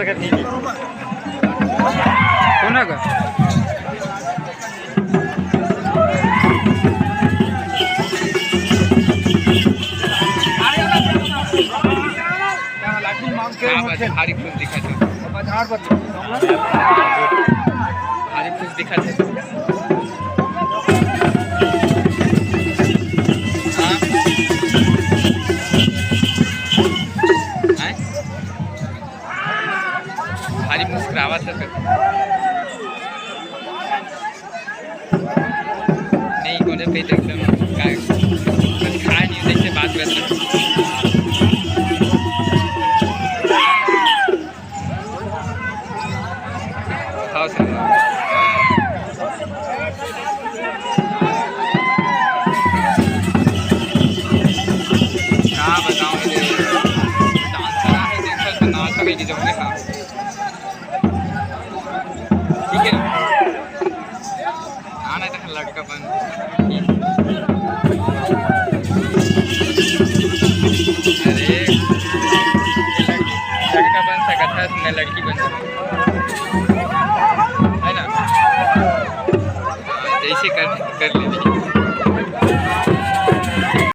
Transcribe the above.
बार करनी है होना का हारी खुश दिखा था हारी खुश दिखा था हारी मुस्कुरावा था नहीं कोने पे देखते खाया नहीं देखते बात करते हाँ बताओ डांस करा है देखो तो नाच गई की जाओगे हाँ ठीक है आना था लड़का बन अरे लड़का बन सकता है मैं लड़की बन सकती